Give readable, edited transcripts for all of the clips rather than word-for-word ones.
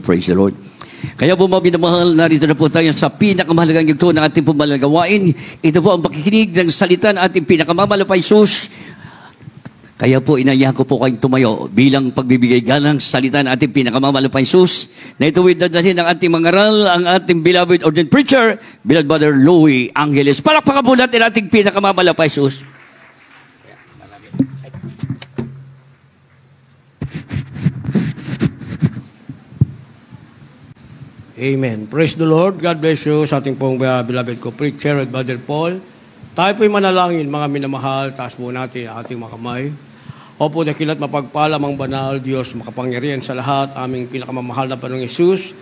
Praise the Lord. Kaya po mga minamahal, narito na po tayo sa pinakamahalagang yugto ng ating pumalagawain. Ito po ang pakikinig ng salita ng ating pinakamamahalapay Sus. Kaya po inayahan ko po kayong tumayo bilang pagbibigay galang sa salita ng ating pinakamamahalapay Sus. Na ito ay dadalhin ng ating mangaral, ang ating beloved ordained preacher, beloved Brother Louie Angeles. Palakpakan po natin ang ating pinakamamahalapay Sus. Amen. Praise the Lord. God bless you sa ating pong beloved co-preacher at Brother Paul. Tayo po'y manalangin, mga minamahal. Taas po natin ang ating mga kamay. Opo, dakilat mapagpala, mang banal, Diyos makapangyarihan sa lahat, aming pinakamamahal na Panginoong Hesus.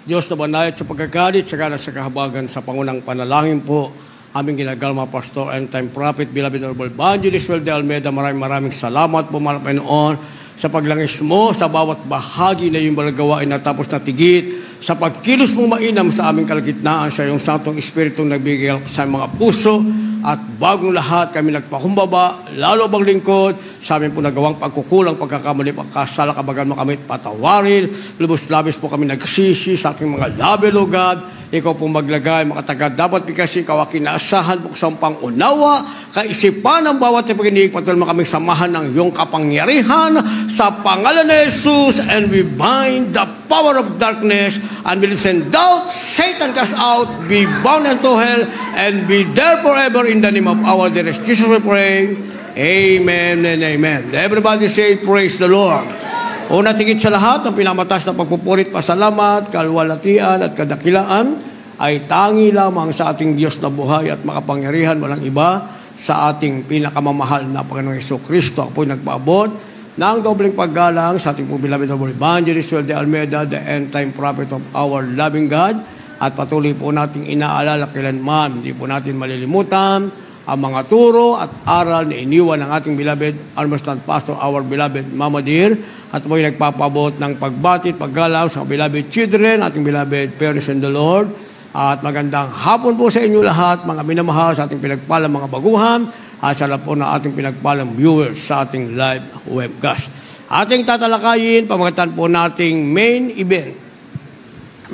Diyos na banayad sa pagkakalit, saka na sa kahabagan sa pangunang panalangin po, aming ginagalma Pastor and Time Prophet, beloved Honorable Evangelist Well de Almeida. Maraming salamat po, mga Panginoon, sa paglangis mo sa bawat bahagi na yung balagawain na tapos na tigit, sa pagkilos mong mainam sa aming kalagitnaan sa iyong Santong Espiritong nagbigay sa mga puso, at bagong lahat kami nagpakumbaba, lalo bang lingkod, sa amin po nagawang pagkukulang, pagkakamali, pagkasala, kabagan mo kami patawarin, lubos-labis po kami nagsisi sa aking mga labi, O God. Ikaw po maglagay, makatagad, dapat kasi ikaw aking naasahan, buksang pangunawa, kaisipan ng bawat ipaginig, patuloy mo kami samahan ng iyong kapangyarihan, sa pangalan ni Jesus, and we bind the power of darkness, and we send doubt, Satan cast out, be bound unto hell, and be there forever in the name of our dearest Jesus we pray. Amen and amen. Everybody say, praise the Lord. Una tigit sa lahat, ang pinamatas na pagpupurit, pasalamat, kalwalatian at kadakilaan ay tangi lamang sa ating Diyos na buhay at makapangyarihan, walang iba, sa ating pinakamamahal na Panginoong Jesucristo. Ako po'y nagpaabot ng dobleng paggalang sa ating beloved Evangelist Well de Almeida, the end-time prophet of our loving God. At patuloy po nating inaalala kailanman, hindi po natin malilimutan ang mga turo at aral na iniwan ng ating beloved Armstrong Pastor, our beloved Mama Dear. At po'y nagpapabot ng pagbati at paggalaw sa beloved children, ating beloved parents in the Lord. At magandang hapon po sa inyo lahat, mga minamahal, sa ating pinagpalang mga baguhan, at sa lahat po na ating pinagpalang viewers sa ating live webcast. Ating tatalakayin, pamagatan po nating main event.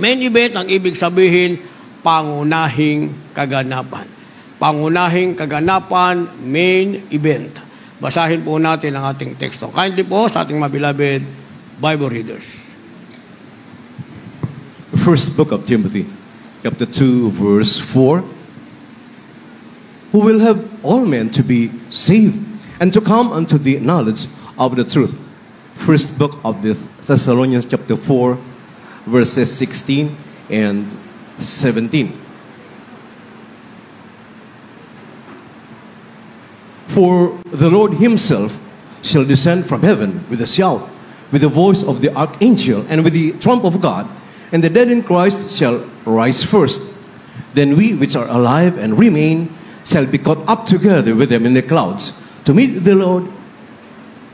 Main event, ang ibig sabihin, pangunahing kaganapan. Pangunahing kaganapan, main event. Basahin po natin ang ating teksto. Kindly po sa ating mga beloved Bible readers. First book of Timothy, chapter 2, verse 4. Who will have all men to be saved and to come unto the knowledge of the truth. First book of the Thessalonians, chapter 4, verses 16 and 17. For the Lord himself shall descend from heaven with a shout, with the voice of the archangel, and with the trump of God, and the dead in Christ shall rise first. Then we which are alive and remain shall be caught up together with them in the clouds, to meet the Lord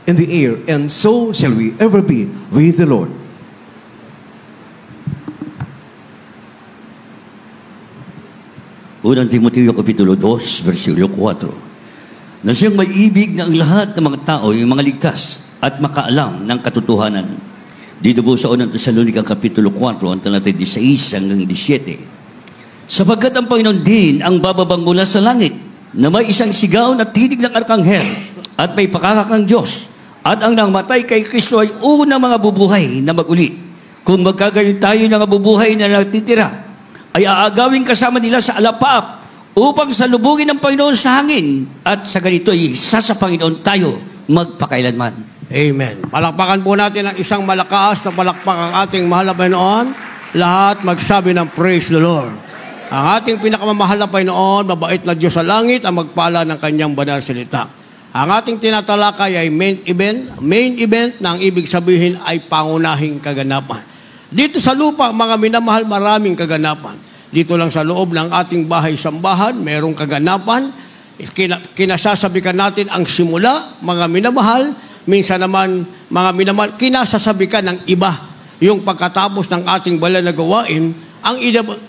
in the air, and so shall we ever be with the Lord. Unang Timoteo Kapitulo 2, versikulo 4. Na siyang may ibig na ang lahat ng mga tao, yung mga ligtas at makaalam ng katotohanan. Dito po sa unang Tesalonica Kapitulo 4, ang talata 16 hanggang 17. Sapagkat ang Panginoon din ang bababang mula sa langit, na may isang sigaw na tinig ng arkanghel, at may pakakakang Diyos, at ang namatay kay Kristo ay unang mga bubuhay na mag-uli. Kung magkagayon tayo ng bubuhay na natitira, ay aagawin kasama nila sa alapaap, upang salubugin ng Panginoon sa hangin, at sa ganito ay isa sa Panginoon tayo magpakailanman. Amen. Palakpakan po natin ang isang malakas na palakpak ang ating mahal na Panginoon. Lahat magsabi ng praise the Lord. Ang ating pinakamamahal na Panginoon, mabait na Diyos sa langit, ang magpala ng kanyang banal salita. Ang ating tinatalakay ay main event na ang ibig sabihin ay pangunahing kaganapan. Dito sa lupa, mga minamahal, maraming kaganapan. Dito lang sa loob ng ating bahay-sambahan, mayroong kaganapan. Kinasasabikan natin ang simula, mga minamahal. Minsan naman, mga minamahal, kinasasabikan ng iba yung pagkatapos ng ating banal na gawain. Ang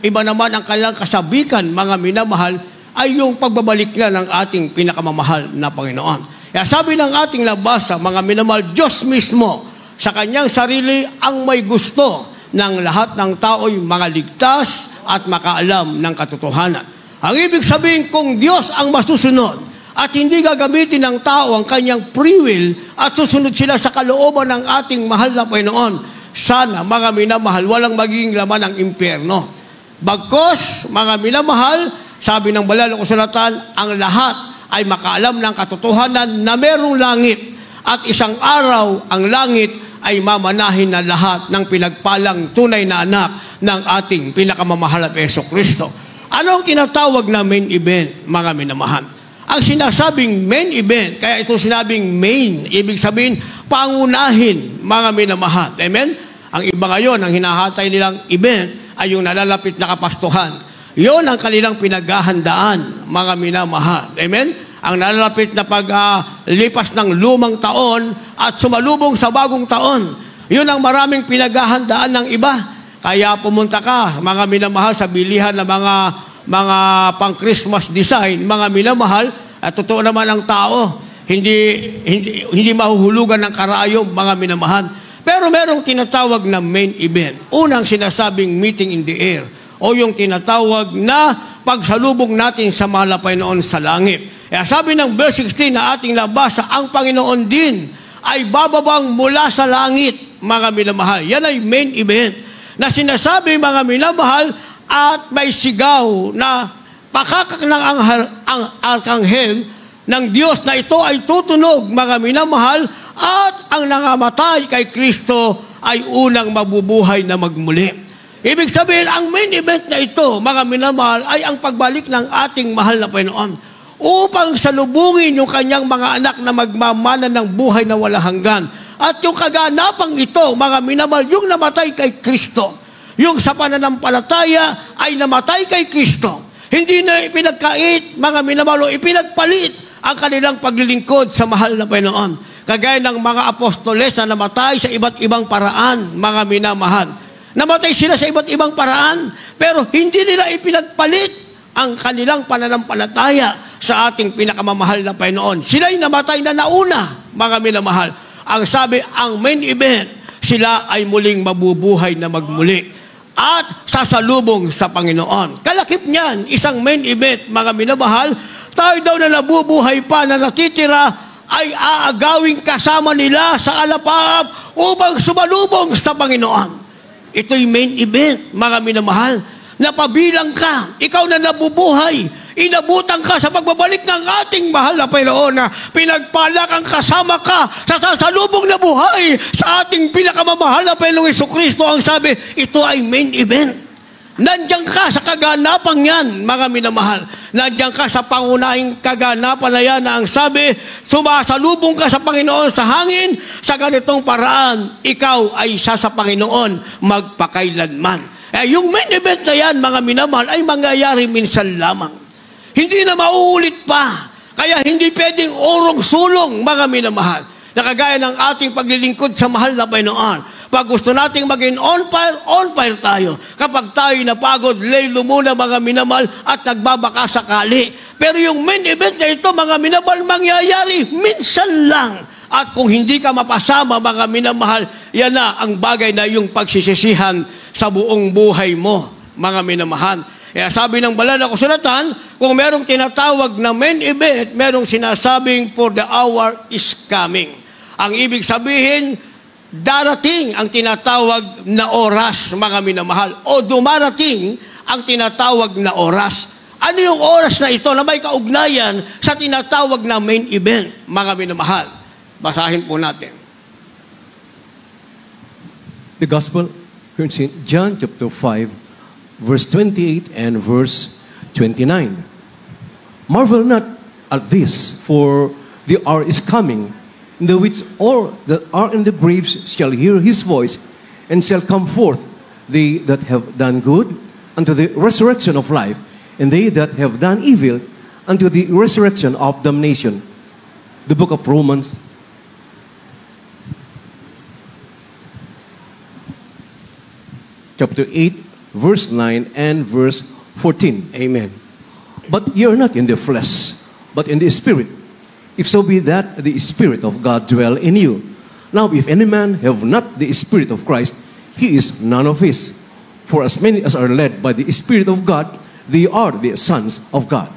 iba naman, ang kanilang kasabikan, mga minamahal, ay yung pagbabalik na ng ating pinakamamahal na Panginoon. Kaya sabi ng ating nabasa, mga minamahal, Diyos mismo, sa kanyang sarili ang may gusto ng lahat ng tao'y mga ligtas at makaalam ng katotohanan. Ang ibig sabihin, kung Diyos ang masusunod at hindi gagamitin ng tao ang kanyang free will at susunod sila sa kalooban ng ating mahal na Panginoon, sana, mga minamahal, walang magiging laman ng impyerno. Bagkos, mga minamahal, sabi ng banal na kasulatan, ang lahat ay makaalam ng katotohanan na merong langit at isang araw ang langit ay mamanahin na lahat ng pinagpalang tunay na anak ng ating pinakamamahal na Jesucristo. Ano ang tinatawag na main event, mga minamahal? Ang sinasabing main event, kaya ito sinabing main, ibig sabihin, pangunahin, mga minamahal. Amen? Ang iba ngayon, ang hinahatay nilang event ay yung nalalapit na kapastuhan. Yon ang kanilang pinaghahandaan, mga minamahal. Amen? Ang nalalapit na paglipas ng lumang taon at sumalubong sa bagong taon. Yun ang maraming pinaghahandaan ng iba. Kaya pumunta ka, mga minamahal, sa bilihan ng mga pang-Christmas design, mga minamahal, at totoo naman ang tao, hindi mahuhulugan ng karayom, mga minamahal. Pero merong tinatawag na main event. Unang sinasabing meeting in the air, o yung tinatawag na pagsalubong natin sa mahal na Panginoon sa langit. Kaya sabi ng verse 16 na ating nabasa, ang Panginoon din ay bababang mula sa langit, mga minamahal. Yan ay main event na sinasabi, mga minamahal, at may sigaw na pakakak ng ang arkanghel ng Diyos na ito ay tutunog, mga minamahal, at ang nangamatay kay Kristo ay unang mabubuhay na magmuli. Ibig sabihin, ang main event na ito, mga minamahal, ay ang pagbalik ng ating mahal na Panginoon upang salubungin yung kanyang mga anak na magmamana ng buhay na wala hanggan. At yung kaganapang ito, mga minamahal, yung namatay kay Kristo, yung sa pananampalataya ay namatay kay Kristo, hindi na ipinagkait, mga minamahal, o ipinagpalit ang kanilang paglilingkod sa mahal na Panginoon. Kagaya ng mga apostoles na namatay sa iba't ibang paraan, mga minamahal. Namatay sila sa iba't ibang paraan, pero hindi nila ipinagpalit ang kanilang pananampalataya sa ating pinakamamahal na Panginoon. Sila'y namatay na nauna, mga minamahal. Ang sabi, ang main event, sila ay muling mabubuhay na magmuli at sasalubong sa Panginoon. Kalakip niyan, isang main event, mga minamahal, tayo daw na nabubuhay pa, na natitira, ay aagawing kasama nila sa alapap upang sumalubong sa Panginoon. Ito'y main event, mga minamahal. Napabilang ka, ikaw na nabubuhay, inabutan ka sa pagbabalik ng ating mahal na Panginoon na pinagpala kang kasama ka sa sasalubong na buhay sa ating pinakamamahal na Panginoong Jesucristo. Ang sabi, ito ay main event. Nandiyan ka sa kaganapang yan, mga minamahal. Nandiyan ka sa pangunahing kaganapan na yan na ang sabi, sumasalubong ka sa Panginoon sa hangin, sa ganitong paraan, ikaw ay isa sa Panginoon magpakailanman. Yung main event na yan, mga minamahal, ay mangyayari minsan lamang. Hindi na mauulit pa. Kaya hindi pwedeng urong-sulong, mga minamahal. Nakagaya ng ating paglilingkod sa mahal na Panginoon. Pag gusto nating maging on fire tayo. Kapag tayo napagod, lay lumuna, mga minamahal, at nagbabaka sakali. Pero yung main event na ito, mga minamahal, mangyayari minsan lang. At kung hindi ka mapasama, mga minamahal, yan na ang bagay na yung pagsisisihan sa buong buhay mo, mga minamahal. Kaya sabi ng banal na kasulatan, kung merong tinatawag na main event, merong sinasabing for the hour is coming. Ang ibig sabihin, darating ang tinatawag na oras, mga minamahal, o dumarating ang tinatawag na oras. Ano yung oras na ito na may kaugnayan sa tinatawag na main event, mga minamahal? Basahin po natin. The Gospel, John chapter 5, verse 28 and verse 29. Marvel not at this, for the hour is coming, in the which all that are in the graves shall hear his voice, and shall come forth, they that have done good, unto the resurrection of life, and they that have done evil, unto the resurrection of damnation. The book of Romans, chapter 8, verse 9 and verse 14. Amen. But ye are not in the flesh, but in the Spirit, if so be that the Spirit of God dwell in you. Now if any man have not the Spirit of Christ, he is none of his. For as many as are led by the Spirit of God, they are the sons of God.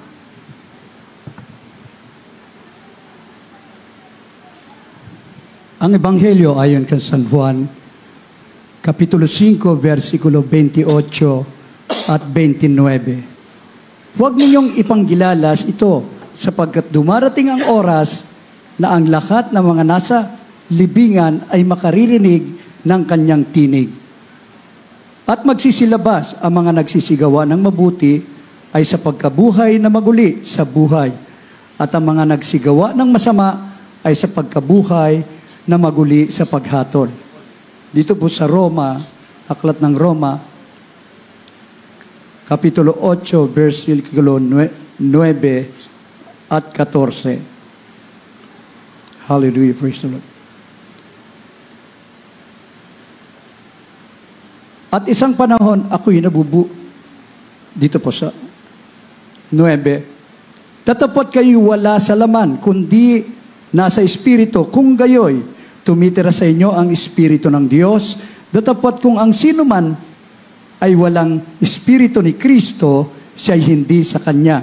Ang Ebanghelyo ayon kay San Juan, Kapitulo 5, versikulo 28 at 29. Huwag ninyong ipanggilalas ito, sapagkat dumarating ang oras na ang lahat ng mga nasa libingan ay makaririnig ng kanyang tinig. At magsisilabas ang mga nagsisigawa ng mabuti ay sa pagkabuhay na maguli sa buhay, at ang mga nagsigawa ng masama ay sa pagkabuhay na maguli sa paghatol. Dito po sa Roma, Aklat ng Roma, Kapitulo 8, versikulo 9 at 14. Hallelujah, praise the Lord. At isang panahon, ako'y dito po sa 9, tatapot kayo wala sa laman, kundi nasa Espiritu, kung gayoy, tumitira sa inyo ang Espiritu ng Diyos, datapot kung ang sino man ay walang Espiritu ni Kristo, siya'y hindi sa Kanya.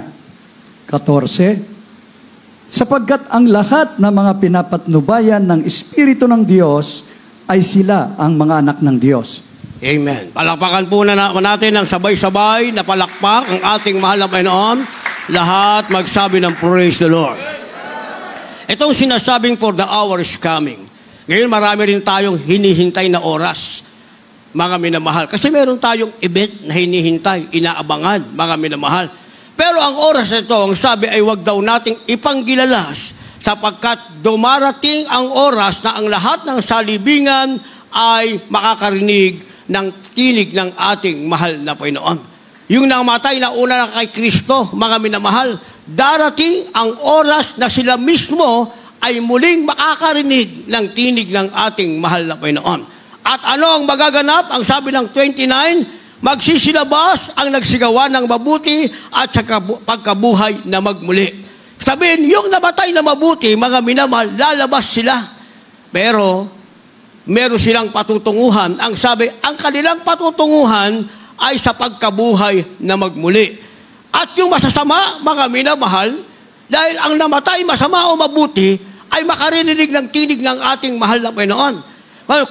14, sapagkat ang lahat ng mga pinapatnubayan ng Espiritu ng Diyos ay sila ang mga anak ng Diyos. Amen. Palakpakan po na natin ng sabay-sabay na palakpak ang ating mahal na Panginoon. Lahat magsabi ng praise the Lord. Itong sinasabing for the hour is coming. Ngayon marami rin tayong hinihintay na oras, mga minamahal. Kasi meron tayong event na hinihintay, inaabangan, mga minamahal. Pero ang oras ito, ang sabi ay wag daw nating ipanggilalas sapagkat dumarating ang oras na ang lahat ng salibingan ay makakarinig ng tinig ng ating mahal na Panginoon. Yung namatay na una na kay Kristo, mga minamahal, darating ang oras na sila mismo ay muling makakarinig ng tinig ng ating mahal na Panginoon. At ano ang magaganap? Ang sabi ng 29, magsisilabas ang nagsigawa ng mabuti at sa pagkabuhay na magmuli. Sabihin, yung namatay na mabuti, mga minamahal, lalabas sila. Pero, meron silang patutunguhan. Ang sabi, ang kanilang patutunguhan ay sa pagkabuhay na magmuli. At yung masasama, mga minamahal, dahil ang namatay, masama o mabuti, ay makarinig ng tinig ng ating mahal na Panginoon.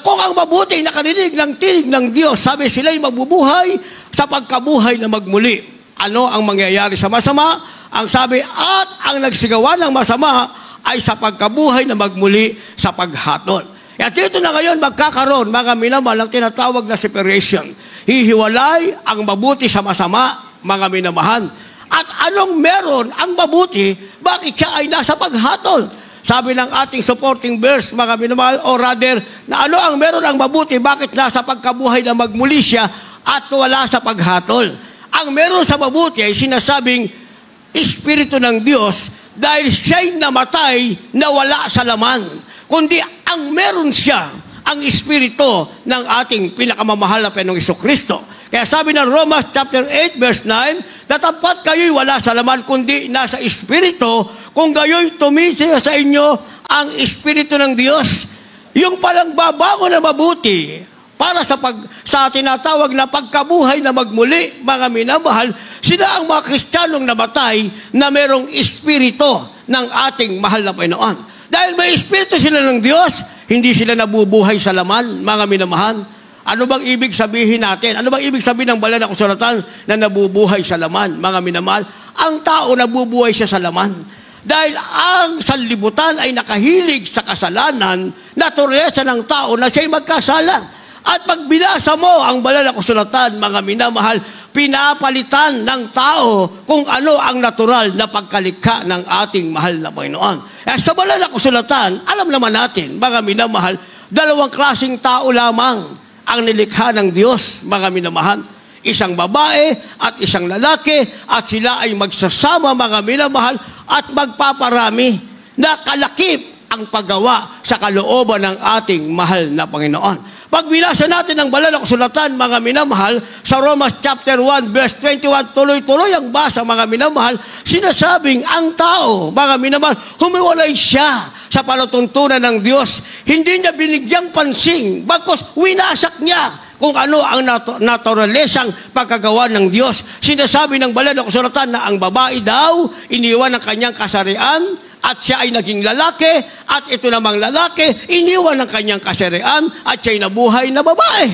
Kung ang mabuti nakarinig ng tinig ng Diyos, sabi sila'y mabubuhay sa pagkabuhay na magmuli. Ano ang mangyayari sa masama? Ang sabi, at ang nagsigawa ng masama ay sa pagkabuhay na magmuli sa paghatol. At dito na ngayon magkakaroon, mga minamahal, ang tinatawag na separation. Hihiwalay ang mabuti sa masama, mga minamahal. At anong meron ang mabuti, bakit siya ay nasa paghatol? Sabi ng ating supporting verse, mga minamahal, or rather, na ano ang meron ang mabuti, bakit nasa pagkabuhay na magmuli siya at wala sa paghatol? Ang meron sa mabuti ay sinasabing Espiritu ng Diyos dahil siya'y namatay na wala sa laman. Kundi ang meron siya, ang Espiritu ng ating pinakamamahal na Panginoong Jesucristo. Kaya sabi ng Romans chapter 8 verse 9, datapat kayo'y wala sa laman kundi nasa Espiritu, kung gayo'y tumitira sa inyo ang Espiritu ng Diyos. Yung palang babango na mabuti para sa tinatawag na pagkabuhay na magmuli, mga minamahal, sila ang mga Kristiyanong namatay na merong Espiritu ng ating mahal na Panginoon. Dahil may Espiritu sila ng Diyos, hindi sila nabubuhay sa laman, mga minamahal. Ano bang ibig sabihin natin? Ano bang ibig sabihin ng banal na kasulatan na nabubuhay sa laman, mga minamahal? Ang tao nabubuhay siya sa laman. Dahil ang sanlibutan ay nakahilig sa kasalanan, naturalesa ng tao na siya'y magkasala. At pag binasa mo ang banal na kasulatan, mga minamahal, pinapalitan ng tao kung ano ang natural na pagkalikha ng ating mahal na Panginoon. Sa banal na kasulatan, alam naman natin, mga minamahal, dalawang klaseng tao lamang ang nilikha ng Diyos, mga minamahal. Isang babae at isang lalaki, at sila ay magsasama, mga minamahal, at magpaparami na kalakip ang paggawa sa kalooban ng ating mahal na Panginoon. Pag binasa natin ang banal na kasulatan, mga minamahal, sa Romans chapter 1, verse 21, tuloy-tuloy ang basa, mga minamahal, sinasabing ang tao, mga minamahal, humiwalay siya sa palatuntunan ng Diyos. Hindi niya binigyang pansin, bagkus winasak niya kung ano ang naturalesang pagkagawa ng Diyos. Sinasabi ng banal na kasulatan na ang babae daw, iniwan ng kanyang kasarian, at siya ay naging lalaki, at ito namang lalaki, iniwan ng kanyang kasarian, at siya ay nabuhay na babae.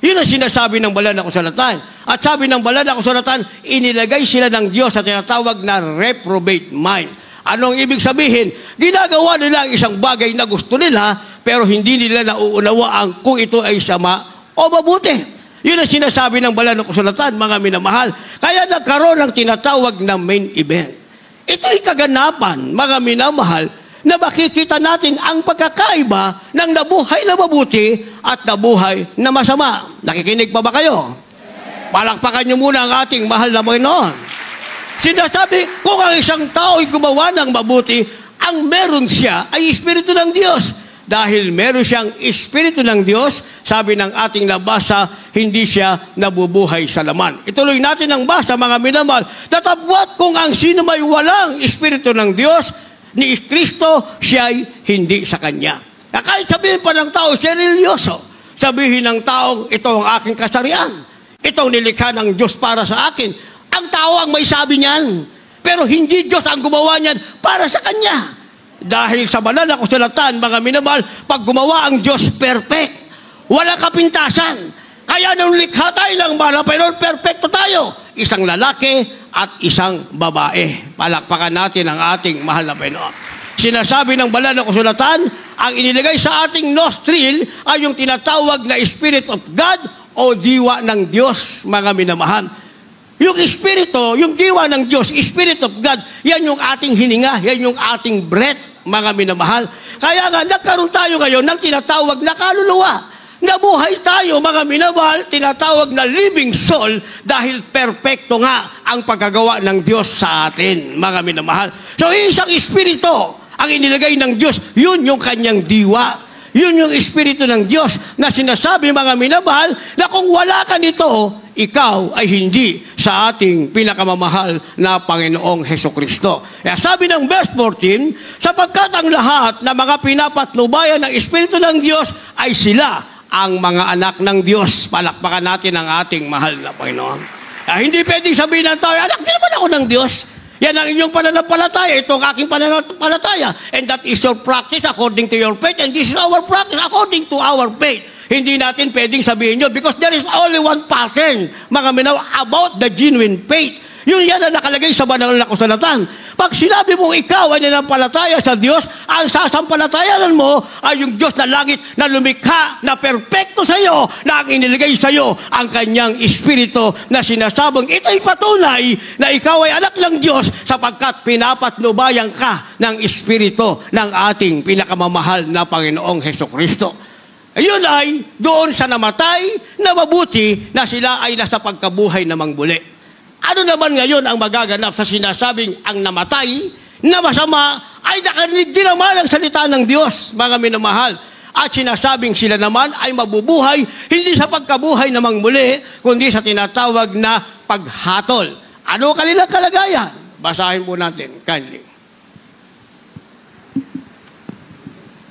Yun ang sinasabi ng banal na kasulatan. At sabi ng banal na kasulatan, inilagay sila ng Diyos sa tinatawag na reprobate mind. Anong ibig sabihin? Ginagawa nila ang isang bagay na gusto nila, pero hindi nila nauunawaan kung ito ay sama o mabuti. Yun ang sinasabi ng banal na kasulatan, mga minamahal. Kaya nagkaroon ng tinatawag na main event. Ito'y kaganapan, mga minamahal, na makikita natin ang pagkakaiba ng nabuhay na mabuti at nabuhay na masama. Nakikinig pa ba kayo? Palakpakan niyo muna ang ating mahal na Panginoon. Sinasabi, kung ang isang tao'y gumawa ng mabuti, ang meron siya ay Espiritu ng Diyos. Dahil meron siyang Espiritu ng Diyos, sabi ng ating nabasa, hindi siya nabubuhay sa laman. Ituloy natin ang basa, mga minamahal. Tatapwat kung ang sino may walang Espiritu ng Diyos, ni Kristo, siya'y hindi sa Kanya. Kahit sabihin pa ng tao, siya religyoso. Sabihin ng taong, ito ang aking kasarian. Ito ang nilikha ng Diyos para sa akin. Ang tao ang may sabi niyan. Pero hindi Diyos ang gumawa niyan para sa Kanya. Dahil sa banal na kasulatan, mga minamahal, pag gumawa ang Diyos, perfect. Walang kapintasan. Kaya nung likha tayo ng mahal na Panginoon, perfecto tayo. Isang lalaki at isang babae. Palakpakan natin ang ating mahal na Panginoon. Sinasabi ng banal na kasulatan, ang inilagay sa ating nostril ay yung tinatawag na Spirit of God o diwa ng Diyos, mga minamahal. Yung Espiritu, yung diwa ng Diyos, Spirit of God, yan yung ating hininga, yan yung ating breath, mga minamahal. Kaya nga, nagkaroon tayo ngayon ng tinatawag na kaluluwa. Nabuhay tayo, mga minamahal, tinatawag na living soul dahil perpekto nga ang pagkagawa ng Diyos sa atin, mga minamahal. So, isang Espiritu ang inilagay ng Diyos, yun yung kanyang diwa. Yun yung Espiritu ng Diyos na sinasabi, mga minamahal, na kung wala ka nito, ikaw ay hindi sa ating pinakamamahal na Panginoong Hesukristo. Kaya sabi ng verse 14, sapagkat ang lahat na mga pinapatnubayan ng Espiritu ng Diyos ay sila ang mga anak ng Diyos. Palakpakan natin ang ating mahal na Panginoon. Kaya hindi pwedeng sabihin ng tao, anak, di naman ako ng Diyos. Yan ang inyong pananampalataya. Ito ang aking pananampalataya. And that is your practice according to your faith. And this is our practice according to our faith. Hindi natin pwedeng sabihin yun because there is only one pattern, mga minaw, about the genuine faith. Yun yan ang nakalagay sa banal na kasulatan. Pag sinabi mong ikaw ay nanampalataya sa Diyos, ang sasampalatayanan mo ay yung Diyos na langit na lumikha, na perpekto sa iyo, na ang iniligay sa iyo ang kanyang Espiritu na sinasabong ito'y patunay na ikaw ay anak ng Diyos sapagkat pinapatnubayan ka ng Espiritu ng ating pinakamamahal na Panginoong Hesukristo. Ayun ay doon sa namatay na mabuti na sila ay nasa pagkabuhay na mangbuli. Ano naman ngayon ang magaganap sa sinasabing ang namatay na masama ay nakarinig din naman ang salita ng Diyos, mga minamahal. At sinasabing sila naman ay mabubuhay hindi sa pagkabuhay na mangmuli, kundi sa tinatawag na paghatol. Ano kanilang kalagayan? Basahin po natin, kindly.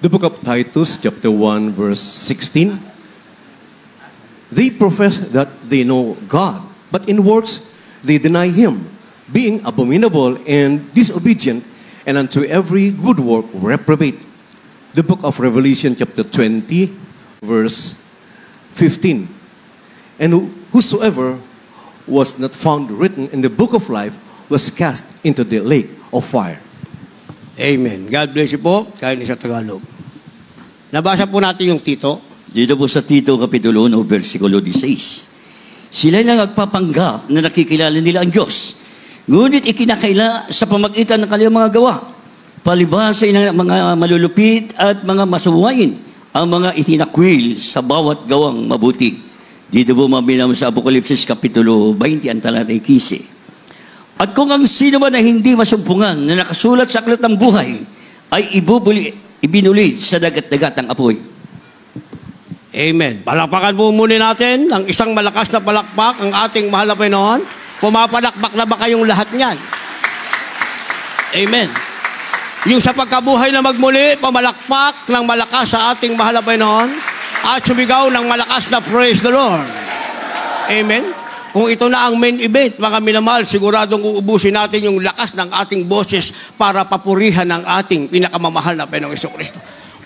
The book of Titus, chapter 1, verse 16. They profess that they know God, but in works they deny Him, being abominable and disobedient, and unto every good work reprobate. The book of Revelation, chapter 20, verse 15. And whosoever was not found written in the book of life was cast into the lake of fire. Amen. God bless you po. Kaya ni sa Tagalog. Nabasa po natin yung Tito. Dito po sa Tito, Kapitulo 1, versikulo 16. Sila lang nagpapanggap na nakikilala nila ang Diyos. Ngunit ikinakaila sa pamagitan ng kanilang mga gawa. Palibhasa ng mga malulupit at mga masuwain ang mga itinakwil sa bawat gawang mabuti. Dito po mabinam sa Apokalipsis Kapitulo 20, ang talatay 15. At kung ang sino man na hindi masumpungan na nakasulat sa aklat ng buhay ay ibinulid sa dagat-dagat ng apoy. Amen. Palakpakan po muna natin ng isang malakas na palakpak ang ating mahal na Panginoon. Pumapalakpak na ba kayong lahat niyan? Amen. Yung sa pagkabuhay na magmuli, pamalakpak ng malakas sa ating mahal na Panginoon at sumigaw ng malakas na praise the Lord. Amen. Kung ito na ang main event, mga minamahal, siguradong uubusin natin yung lakas ng ating boses para papurihan ng ating pinakamamahal na Panginoong Jesucristo.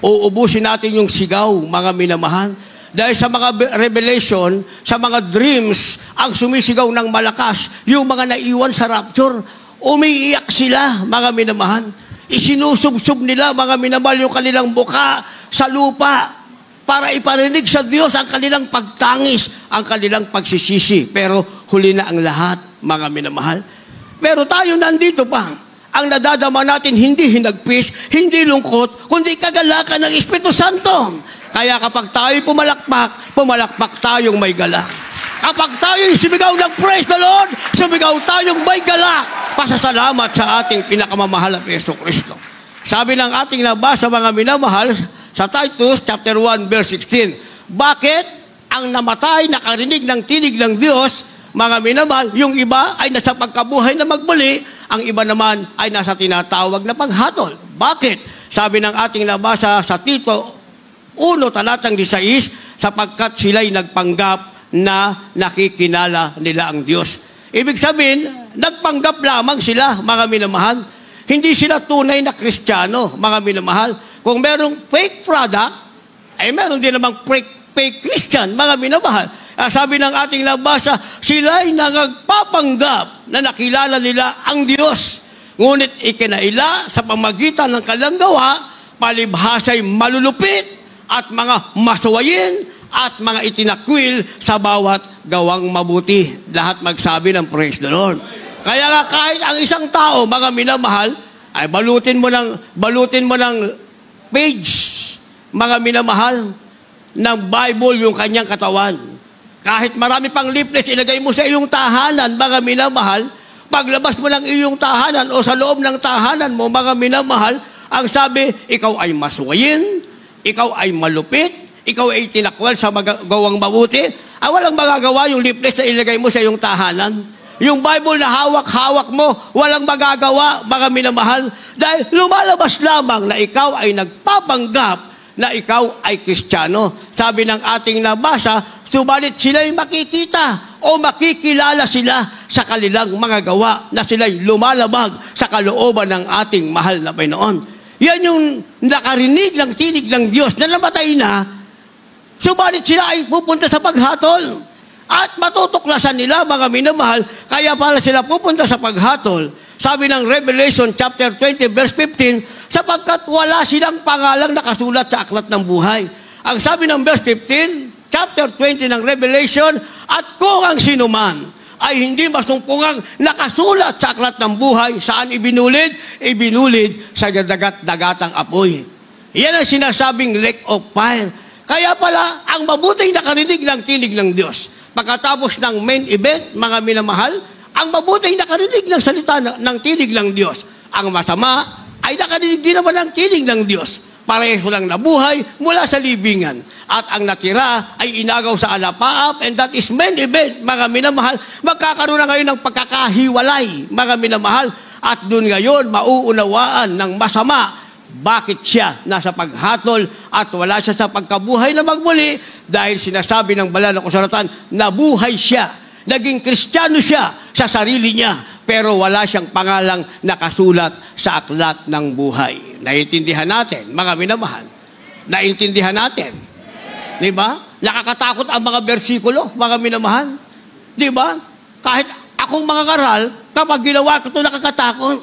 Uubusin natin yung sigaw, mga minamahal. Dahil sa mga revelation, sa mga dreams, ang sumisigaw ng malakas, yung mga naiwan sa rapture, umiiyak sila, mga minamahal. Isinusubsub nila, mga minamahal, yung kanilang buka sa lupa para iparinig sa Diyos ang kanilang pagtangis, ang kanilang pagsisisi. Pero huli na ang lahat, mga minamahal. Pero tayo nandito pa. Ang nadadama natin hindi hinagpis, hindi lungkot, kundi kagalakan ng Espiritu Santo. Kaya kapag tayo pumalakpak tayong may galak. Kapag tayo sumigaw ng praise the Lord, sumigaw tayong may galak. Pasasalamat sa ating pinakamamahal na Jesucristo. Sabi ng ating nabasa, mga minamahal, sa Titus chapter 1 verse 16, bakit ang namatay nakarinig ng tinig ng Diyos, mga minamahal, yung iba ay nasa pagkabuhay na magbuli, ang iba naman ay nasa tinatawag na paghatol. Bakit? Sabi ng ating nabasa sa Tito 1 talatang 16, sapagkat sila'y nagpanggap na nakikinala nila ang Diyos. Ibig sabihin, nagpanggap lamang sila, mga minamahal. Hindi sila tunay na Kristiyano, mga minamahal. Kung merong fake product, ay meron din namang fake Christian, mga minamahal. Sabi ng ating nabasa, sila'y nagpapanggap na nakilala nila ang Diyos. Ngunit ikinaila sa pamagitan ng kanilang gawa, palibhasa'y malulupit at mga masuwayin at mga itinakwil sa bawat gawang mabuti. Lahat magsabi ng praise the Lord. Kaya nga kahit ang isang tao, mga minamahal, ay balutin mo ng page, mga minamahal, ng Bible yung kanyang katawan. Kahit marami pang leaflets, ilagay mo sa iyong tahanan, mga minamahal, paglabas mo ng iyong tahanan o sa loob ng tahanan mo, mga minamahal, ang sabi, ikaw ay masuwayin, ikaw ay malupit, ikaw ay tinakwal sa gawang mabuti. Walang magagawa yung leaflets na ilagay mo sa iyong tahanan. Yung Bible na hawak-hawak mo, walang magagawa, mga minamahal, dahil lumalabas lamang na ikaw ay nagpapanggap na ikaw ay Kristiyano. Sabi ng ating nabasa, subalit sila'y makikita o makikilala sila sa kanilang mga gawa na sila'y lumalabag sa kalooban ng ating mahal na Panginoon. Yan yung nakarinig ng tinig ng Diyos na namatay na, subalit sila ay pupunta sa paghatol. At matutuklasan nila, mga minamahal, kaya pala sila pupunta sa paghatol. Sabi ng Revelation chapter 20 verse 15, sapagkat wala silang pangalang nakasulat sa aklat ng buhay. Ang sabi ng verse 15, chapter 20 ng Revelation, at kung ang sinuman ay hindi masumpungang nakasulat sa aklat ng buhay, saan ibinulid? Ibinulid sa dagat-dagatang apoy. Yan ang sinasabing lake of fire. Kaya pala, ang mabuting nakarinig ng tinig ng Diyos. Pagkatapos ng main event, mga minamahal, ang mabuting nakarinig ng salita ng tinig ng Diyos. Ang masama ay nakarinig din naman ng tinig ng Diyos. Pareho lang nabuhay mula sa libingan. At ang natira ay inagaw sa alapaap, and that is main event, mga minamahal. Magkakaroon na ngayon ng pagkakahiwalay, mga minamahal. At doon ngayon, mauunawaan ng masama bakit siya nasa paghatol at wala siya sa pagkabuhay na magmuli dahil sinasabi ng banal na kasulatan, nabuhay siya. Naging Kristiyano siya sa sarili niya, pero wala siyang pangalang nakasulat sa aklat ng buhay. Naiintindihan natin, mga minamahal. Naiintindihan natin. Di ba? Nakakatakot ang mga bersikulo, mga minamahal. Di ba? Kahit akong mga karal, kapag ginawa ko ito, nakakatakot.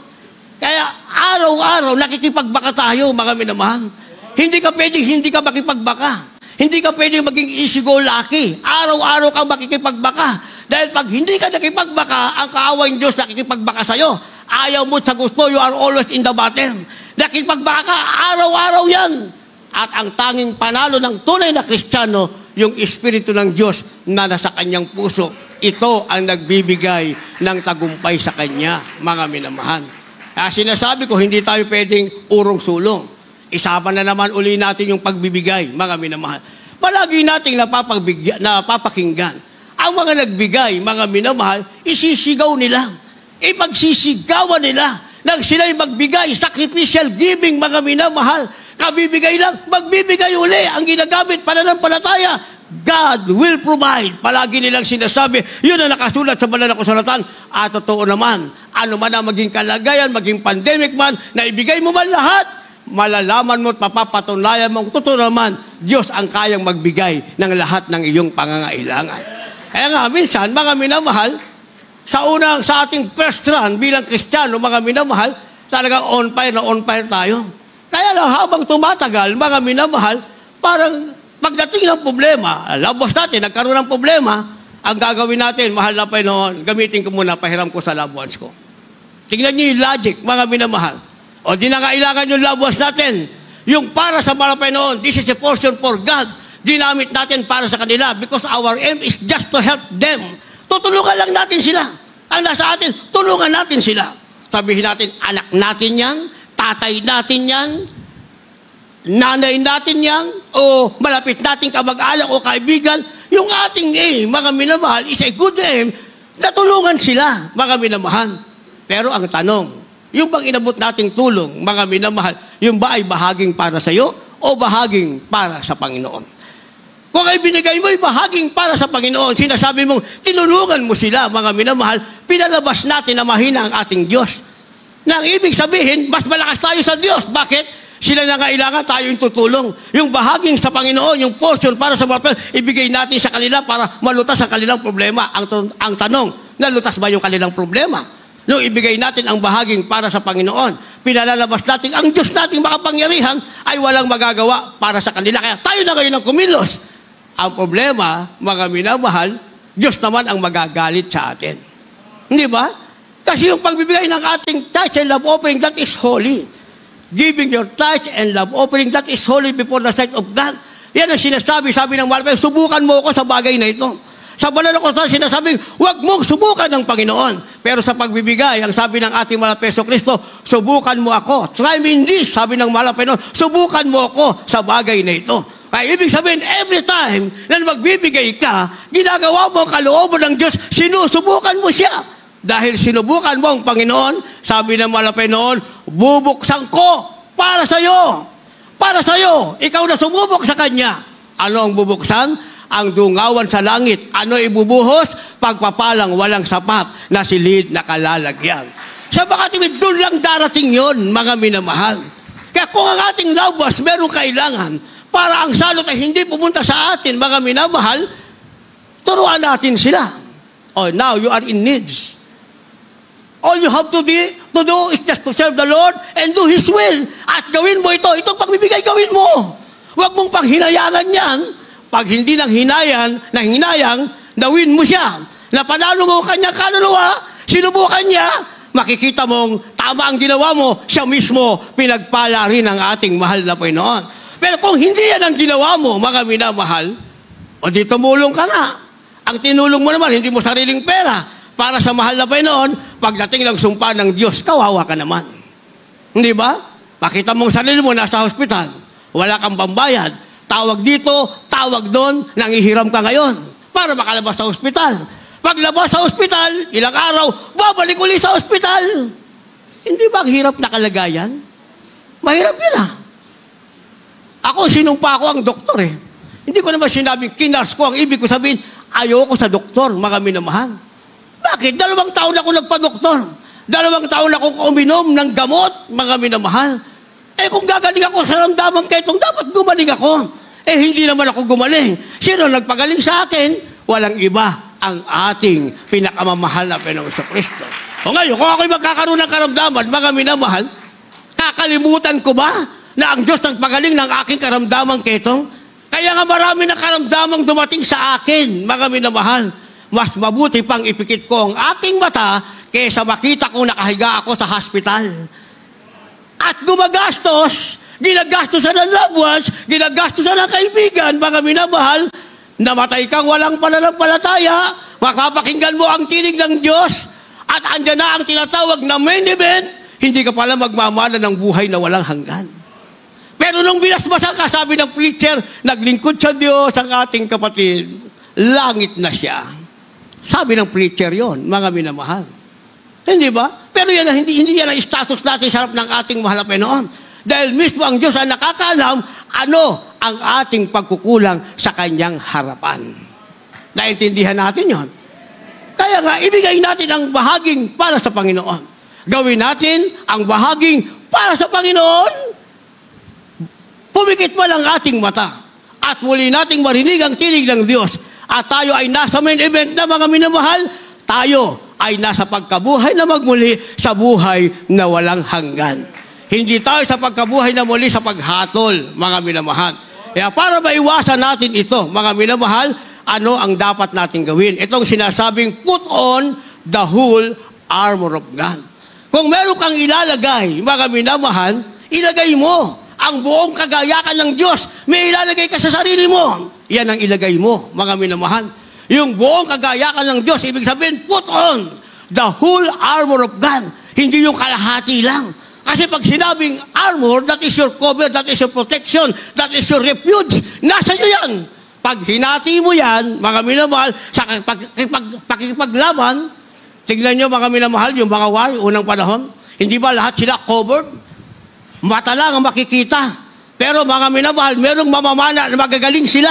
Kaya araw-araw nakikipagbaka tayo, mga minamahal. Hindi ka pwedeng hindi ka makipagbaka. Hindi ka pwedeng maging easy-go-lucky. Araw-araw kang makikipagbaka. Dahil pag hindi ka nakipagbaka, ang kaaway Diyos nakikipagbaka sa'yo. Ayaw mo sa gusto, you are always in the battle. Nakikipagbaka ka, araw-araw yan. At ang tanging panalo ng tunay na Kristiyano, yung Espiritu ng Diyos na nasa kanyang puso. Ito ang nagbibigay ng tagumpay sa kanya, mga minamahal. Kaya sinasabi ko, hindi tayo pwedeng urong-sulong. Isapan na naman uli natin yung pagbibigay, mga minamahal. palagi nating napapakinggan. Ang mga nagbigay, mga minamahal, isisigaw nila. Ipagsisigawan nila nang sila'y magbigay, sacrificial giving, mga minamahal. Kabibigay lang, magbibigay uli. Ang ginagamit, pananampalataya, God will provide. Palagi nilang sinasabi, yun ang nakasulat sa banal na kasulatan. At totoo naman, ano man ang maging kalagayan, maging pandemic man, na ibigay mo man lahat, malalaman mo at mapapatunayan mo, totoo naman, Diyos ang kayang magbigay ng lahat ng iyong pangangailangan. Kaya nga, minsan, mga minamahal, sa ating first run bilang Kristiyano, mga minamahal, talagang on fire tayo. Kaya lang, habang tumatagal, mga minamahal, parang pagdating ng problema, labos natin, nagkaroon ng problema, ang gagawin natin, mahal na Panginoon, gamitin ko muna, pahiram ko sa loved ones ko. Tingnan niyo yung logic, mga minamahal. O di na kailangan yung loved ones natin. Yung para sa mahal na Panginoon, this is a portion for God. Ginamit natin para sa kanila because our aim is just to help them. Tutulungan lang natin sila. Ang nasa atin, tulungan natin sila. Sabihin natin, anak natin yan, tatay natin yan, nanay natin yan, o malapit nating kamag-anak o kaibigan, yung ating aim, mga minamahal, is a good aim, natulungan sila, mga minamahal. Pero ang tanong, yung bang inabot nating tulong, mga minamahal, yung ba ay bahaging para sa iyo o bahaging para sa Panginoon? Kung ay binigay mo, ay bahaging para sa Panginoon, sinasabi mong, tinulungan mo sila, mga minamahal, pinalabas natin na mahina ang ating Diyos. Nang ibig sabihin, mas malakas tayo sa Diyos. Bakit? Sila na kailangan, tayo yung tutulong. Yung bahaging sa Panginoon, yung portion para sa mga ibigay natin sa kanila para malutas ang kanilang problema. Ang tanong, nalutas ba yung kanilang problema? Nung ibigay natin ang bahaging para sa Panginoon, pinalalabas natin, ang Diyos nating makapangyarihan ay walang magagawa para sa kanila. Kaya tayo na ngayon ang kumilos. Ang problema, mga minamahal, Diyos naman ang magagalit sa atin. Hindi ba? Kasi yung pagbibigay ng ating tithes and love offering, that is holy. Giving your tithes and love offering, that is holy before the sight of God. Yan ang sinasabi, sabi ng Malapay, subukan mo ako sa bagay na ito. Sa banal na kasulatan, sinasabing, huwag mong subukan ng Panginoon. Pero sa pagbibigay, ang sabi ng ating mahal na Hesus Kristo, subukan mo ako. Try me in this, sabi ng mahal na Panginoon, subukan mo ako sa bagay na ito. Kaya ibig sabihin, every time na magbibigay ka, ginagawa mo ang kalooban ng Diyos, sinusubukan mo siya. Dahil sinubukan mo ang Panginoon, sabi ng mahal na Panginoon, bubuksan ko para sa iyo. Para sa iyo. Ikaw na sumubok sa Kanya. Ano ang bubuksan? Ang dungawan sa langit. Ano ibubuhos? Pagpapalang walang sapat na silid na kalalagyan. Sa mga timid, doon lang darating yon, mga minamahal. Kaya kung ang ating loved ones merong kailangan, para ang salot ay hindi pumunta sa atin, mga minamahal, turuan natin sila. Oh, now you are in needs. All you have to do is just to serve the Lord and do His will. At gawin mo ito. Itong pagbibigay, gawin mo. Huwag mong panghinayangan yan. Pag hindi nang hinayang, nawin mo siya. Napanalo mo kanyang kaluluwa, sinubukan niya, makikita mong tama ang ginawa mo, siya mismo pinagpala rin ang ating mahal na Panginoon. Pero kung hindi yan ang ginawa mo, mga minamahal, o di tumulong ka nga. Ang tinulong mo naman, hindi mo sariling pera para sa mahal na Panginoon, pagdating ng sumpa ng Diyos, kawawa ka naman. Hindi ba? Pakita mong sarili mo nasa hospital, wala kang pambayad, tawag dito, tawag doon, nangihiram ka ngayon para makalabas sa hospital. Paglabas sa hospital, ilang araw, babalik uli sa hospital. Hindi ba ang hirap na kalagayan? Mahirap yun ah. Ako, sinumpa ko ang doktor eh. Hindi ko naman sinabing kinars ko. Ang ibig ko sabihin, ayoko sa doktor, mga minamahal. Bakit? 2 taon ako nagpa-doktor. 2 taon ako uminom ng gamot, mga minamahal. Eh kung gagaling ako sa ramdaman kaitong, dapat gumaling ako. Eh hindi naman ako gumaling. Sino nagpagaling sa akin? Walang iba ang ating pinakamamahal na Panginoong Kristo. O ngayon, kung ako'y magkakaroon ng karamdaman, mga minamahal, kakalimutan ko ba na ang Diyos nagpagaling ng aking karamdaman ketong? Kaya nga marami na karamdamang dumating sa akin, mga minamahal. Mas mabuti pang ipikit ko ang aking mata kaysa makita kong nakahiga ako sa hospital. At gumagastos, ginagastosan ng loved ones, ginagastosan ng kaibigan, mga minamahal, namatay kang walang pananampalataya, makapakinggan mo ang tinig ng Diyos, at andyan na ang tinatawag na main event, hindi ka pala magmamana ng buhay na walang hanggan. Pero nung binasbasan ka, sabi ng preacher, naglingkod sa Diyos ang ating kapatid, langit na siya. Sabi ng preacher yon, mga minamahal. Hindi ba? Pero yan, hindi yan ang status natin sa harap ng ating mahal na Panginoon. Dahil mismo ang Diyos ang nakakaalam ano ang ating pagkukulang sa Kanyang harapan. Naintindihan natin yon. Kaya nga, ibigay natin ang bahaging para sa Panginoon. Gawin natin ang bahaging para sa Panginoon. Pumikit man ang ating mata at muli nating marinig ang tinig ng Diyos at tayo ay nasa main event na mga minamahal, tayo ay nasa pagkabuhay na magmuli sa buhay na walang hanggan. Hindi tayo sa pagkabuhay na muli sa paghatol, mga minamahal. Kaya para maiwasan natin ito, mga minamahal, ano ang dapat natin gawin? Itong sinasabing, put on the whole armor of God. Kung meron kang ilalagay, mga minamahal, ilagay mo ang buong kagayakan ng Diyos. May ilalagay ka sa sarili mo. Yan ang ilagay mo, mga minamahal. Yung buong kagayakan ng Diyos, ibig sabihin, put on the whole armor of God. Hindi yung kalahati lang. Kasi pag sinabing armor, that is your cover, that is your protection, that is your refuge. Nasa iyo yan. Pag hinati mo yan, mga minamahal, sa pakikipaglaban, tignan nyo mga minamahal, yung mga war, unang panahon, hindi ba lahat sila covered? Mata lang ang makikita. Pero mga minamahal, merong mamamana na magagaling sila.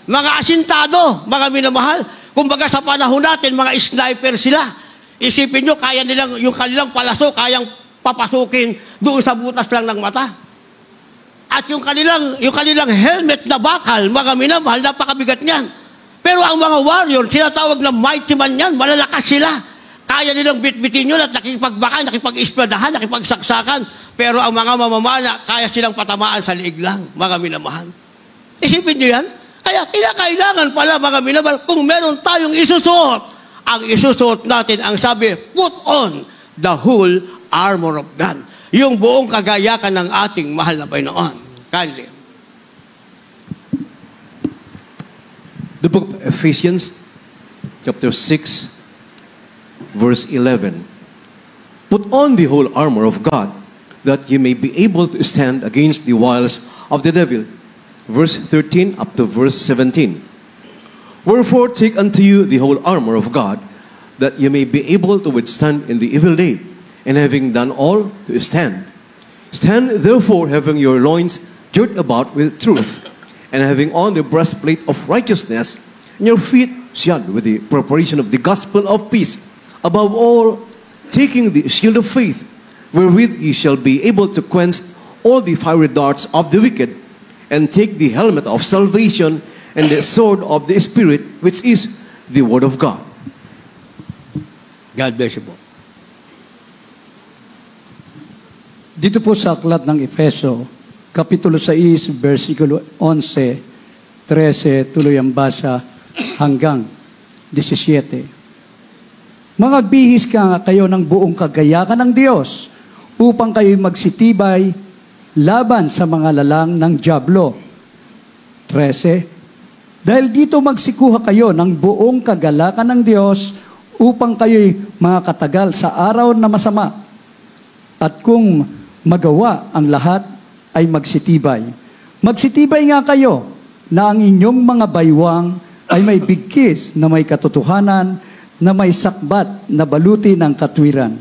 Mga asintado, mga minamahal. Kumbaga sa panahon natin, mga sniper sila. Isipin nyo, kaya nilang, yung kanilang palaso, kayang papasukin doon sa butas lang ng mata. At yung kanilang helmet na bakal, mga minamahal, napakabigat niyan. Pero ang mga warrior, sinatawag na mighty man yan, malalakas sila. Kaya nilang bitbitin yun at nakipagbakan, nakipag-ispladahan, nakipagsaksakan. Pero ang mga mamamana, kaya silang patamaan sa liig lang, mga minamahal. Isipin nyo yan? Kaya kailangan pala, mga minamahal, kung meron tayong isusuot, ang isusuot natin, ang sabi, put on the whole armor of God. Yung buong kagayakan ng ating mahal na Panginoon. Kindly. The book of Ephesians, chapter 6, verse 11. Put on the whole armor of God, that ye may be able to stand against the wiles of the devil. Verse 13 up to verse 17. Wherefore take unto you the whole armor of God, that ye may be able to withstand in the evil day, and having done all, to stand. Stand therefore, having your loins girt about with truth, and having on the breastplate of righteousness, and your feet shod with the preparation of the gospel of peace. Above all, taking the shield of faith, wherewith ye shall be able to quench all the fiery darts of the wicked, and take the helmet of salvation and the sword of the Spirit, which is the word of God. God bless you po. Dito po sa aklat ng Efeso, Kapitulo 6, versikulo 11, 13, tuloy ang basa hanggang 17. Magbihis ka kayo ng buong kagayakan ng Diyos upang kayo magsitibay laban sa mga lalang ng dyablo. 13. Dahil dito magsikuha kayo ng buong kagalakan ng Diyos upang kayo'y makakatagal sa araw na masama. At kung magawa ang lahat, ay magsitibay. Magsitibay nga kayo na ang inyong mga baywang ay may bigkis na may katotohanan, na may sakbat na baluti ng katwiran.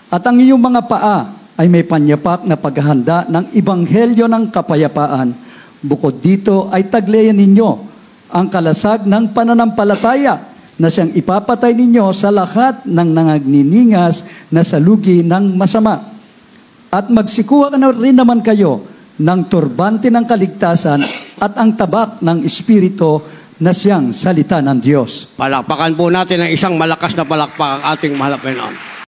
At ang inyong mga paa ay may panyapak na paghahanda ng ebanghelyo ng kapayapaan. Bukod dito ay taglayan ninyo ang kalasag ng pananampalataya na siyang ipapatay ninyo sa lahat ng nangagniningas na salugi ng masama. At magsikuha na rin naman kayo ng turbante ng kaligtasan at ang tabak ng Espiritu na siyang salita ng Diyos. Palakpakan po natin ang isang malakas na palakpak ang ating mahal na Panginoon.